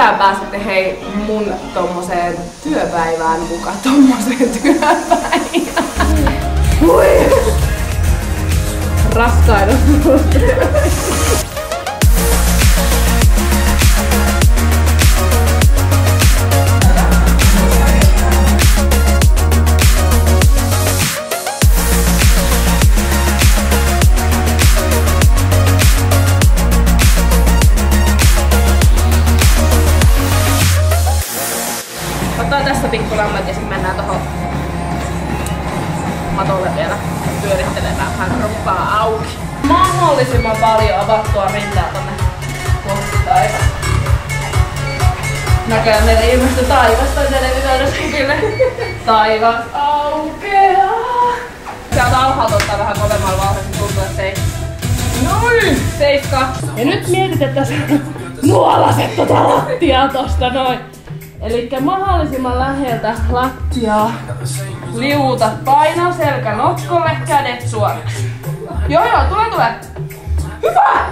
tänään pääsette hei mun tommoseen työpäivään mukaan. Tommoseen työpäivään. Raskaina. Ottaa tässä pikkulammat ja sitten mennään tohon matolle vielä pyörittelemään vähän kroppaa auki. Mahdollisimman paljon avattua rintaa tonne kohti taivasta. Näköjään meille ilmestyi taivasta televisioideskukille. Taivas aukeaa. Sieltä alhaalta ottaa vähän kovemmalla vauhdilla, tuntuu, että se ei... Noin! Seikka! Ja nyt mietit, että sä nuolaset tota lattiaa tosta noin. Elikkä mahdollisimman läheltä lattiaa. Liuta, painaa selkä nokkolle, kädet suoraksi. Joo, tule. Hyvä!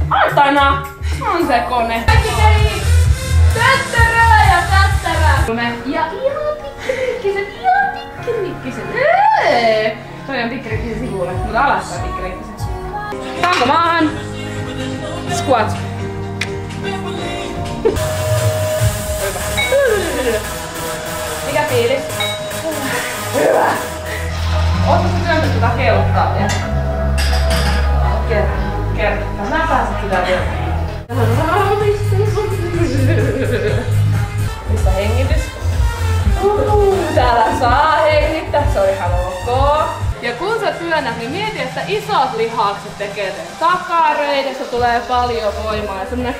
Antanaa! On se kone. Kaikki kävi! Tättärää ja tättärää! Ja ihan pikkirikkiset. Toi on pikkirikkisen sivulle, mutta alaspäin pikkirikkisen. Tanko maahan. Squat. Mikä fiilis? Hyvä! Ootko sä työntänyt tätä kelkkaa vielä? Kerran. Mä pääset sitä vielä. Mistä hengitys? Täällä saa hengittää, se on ihan ok. Ja kun sä työnnät, niin mieti, että isot lihakset tekee takareidesta, tulee paljon voimaa ja semmonen...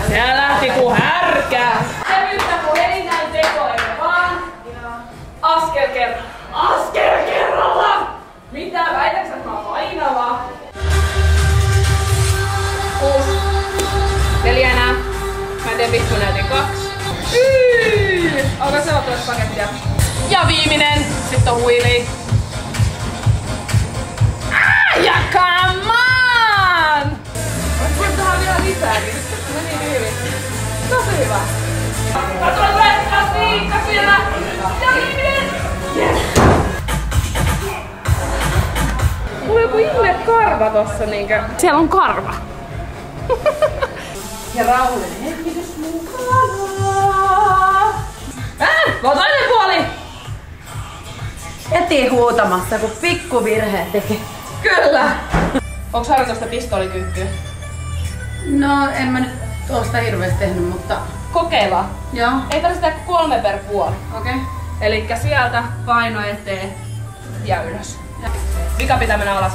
Siellä lähti ku härkää! Kevyttä ku heinän tekoille vaan! Askel kerralla! Askel kerralla! Mitä? Väitäksä, että mä oon painavaa? 6. 4 enää. Mä teen vittu näytin 2. Alkaa selottua pakettia. Ja viimeinen. Sitten on wheelie. Ja come on! Voit tähän vielä lisääkin. Meni hyvin. Tosi hyvä. Kas vielä. Ja viimeinen. Yes. Mulla on joku ihme karva tossa niinkö. Siellä on karva. Ja rauhallinen hengitys mukana. Toinen puoli! Heti huutamassa, kun pikkuvirhe tekee. Kyllä! Onks harjoitusta pistoolikyykkyä? No, en mä nyt tuosta hirveästi tehnyt, mutta... Kokeillaan. Joo. Ei tarvitse tehdä 3 per puoli. Okei. Elikkä sieltä paino eteen ja ylös. Vika pitää mennä alas.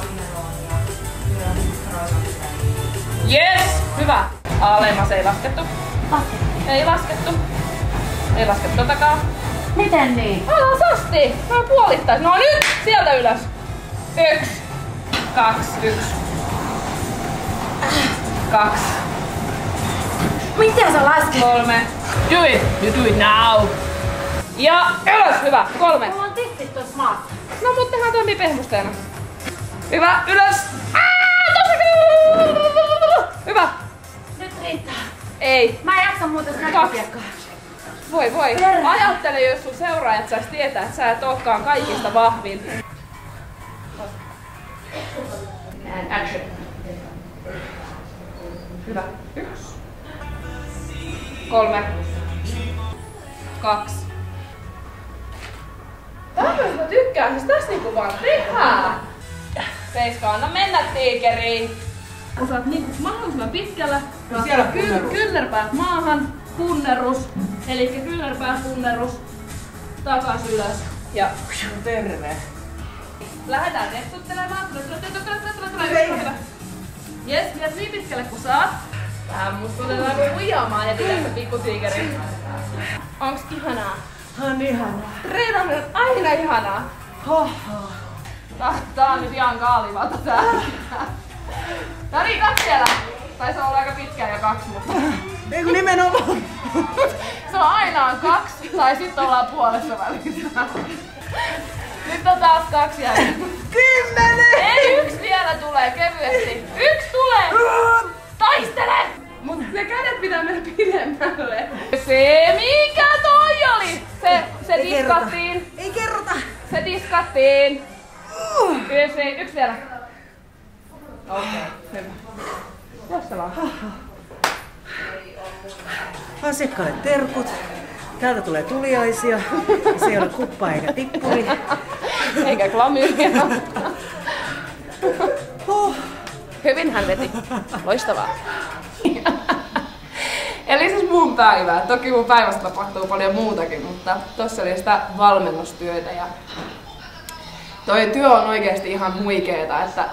Yes! Hyvä! Alemmas ei laskettu. Ei laskettu. Ei laskettu takaa. Miten niin? Alas asti! Mä puolittais. No nyt! Sieltä ylös. 1, 2, 1. 2. Miten sä lasket? 3. Do it! You do it now! Ja ylös! Hyvä! 3. Mulla on tissit tossa maassa. No mut tehdään toimii pehmusteena. Hyvä! Ylös! Hyvä! Nyt riittää. Ei. Mä en jaksa muuten sitä näkökiekkaa. Voi. Perä. Ajattele, jos sun seuraajat sais tietää, että sä et ookaan kaikista vahvin. And action. Hyvä. 1. 3. 2. Tämmöistä mä tykkään, siis tässä niinku vaan tehdään. Seiska, anna mennä tiikeriin. Osaat niinku mahdollisimman pitkällä. Kyynärpäät maahan. Punnerus. Elikkä kyynärpää punnerus. Takas ylös. Ja Terve. lähdetään repsuttelemaan. Tule. Jes, vielä niin pitkälle kun saat. Vähän musta otetaan huijaamaan heti tässä pikkutiikeri. Onks ihanaa? On ihanaa. Treenaaminen on aina ihanaa. Tää on nyt ihan kaalivalta tää. No niin, 2 siellä. Taisi olla aika pitkään jo 2, mutta... Eiku nimenomaan. Se on aina 2, tai sit ollaan puolessa välissä. Nyt on taas 2 jäljellä. 10! Ei, 1 vielä tulee kevyesti. 1 tulee! Taistele! Mut ne kädet se, mikä toi oli? Se diskattiin. Ei kerrota. Se diskattiin. Yksi vielä. Okei, hyvä. Loistavaa. Asiakkaalle terkut. Täältä tulee tuliaisia. Se ei ole kuppa eikä tippuri. Eikä klamyyriä. Hyvin hän veti. Loistavaa. Eli siis mun päivää. Toki mun päivästä tapahtuu paljon muutakin, mutta tossa oli sitä valmennustyötä. Ja toi työ on oikeesti ihan huikeeta, että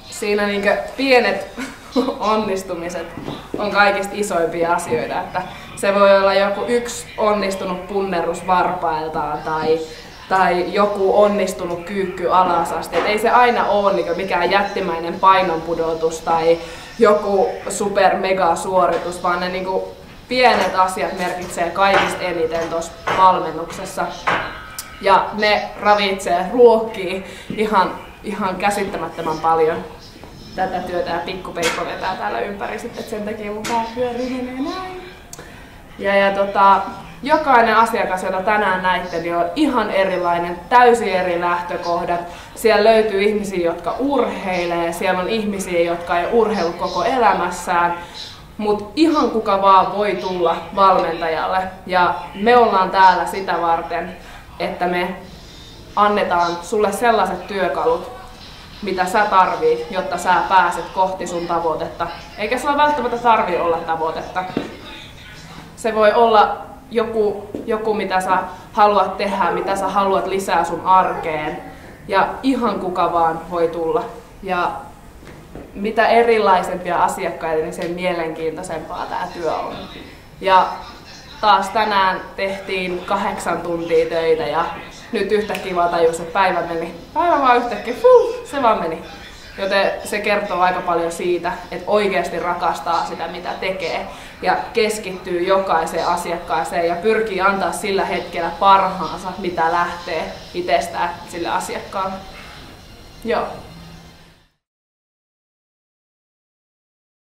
siinä niinkö pienet onnistumiset on kaikista isoimpia asioita. Että se voi olla joku yksi onnistunut punnerus varpailtaan tai joku onnistunut kyykky alas asti. Et ei se aina ole niin mikään jättimäinen painonpudotus tai joku super mega suoritus, vaan ne niin pienet asiat merkitsee kaikista eniten tuossa valmennuksessa. Ja ne ravitsee, ruokkii ihan käsittämättömän paljon tätä työtä ja pikkupeikko vetää täällä ympäri sitten, että sen takia mun pää pyörii menee näin. Ja jokainen asiakas, jota tänään näitte, niin on ihan erilainen, täysin eri lähtökohdat. Siellä löytyy ihmisiä, jotka urheilee, siellä on ihmisiä, jotka ei urheilu koko elämässään, mutta ihan kuka vaan voi tulla valmentajalle. Ja me ollaan täällä sitä varten, että me annetaan sulle sellaiset työkalut, mitä sä tarvit, jotta sä pääset kohti sun tavoitetta. Eikä sulla välttämättä tarvitse olla tavoitetta. Se voi olla joku, mitä sä haluat tehdä, mitä sä haluat lisää sun arkeen. Ja ihan kuka vaan voi tulla. Ja mitä erilaisempia asiakkaita, niin sen mielenkiintoisempaa tää työ on. Ja taas tänään tehtiin 8 tuntia töitä ja nyt yhtäkkiä vaan tajus, että päivä vaan yhtäkkiä, se vaan meni. Joten se kertoo aika paljon siitä, että oikeasti rakastaa sitä, mitä tekee ja keskittyy jokaiseen asiakkaaseen ja pyrkii antaa sillä hetkellä parhaansa, mitä lähtee itsestään sille asiakkaalle. Joo.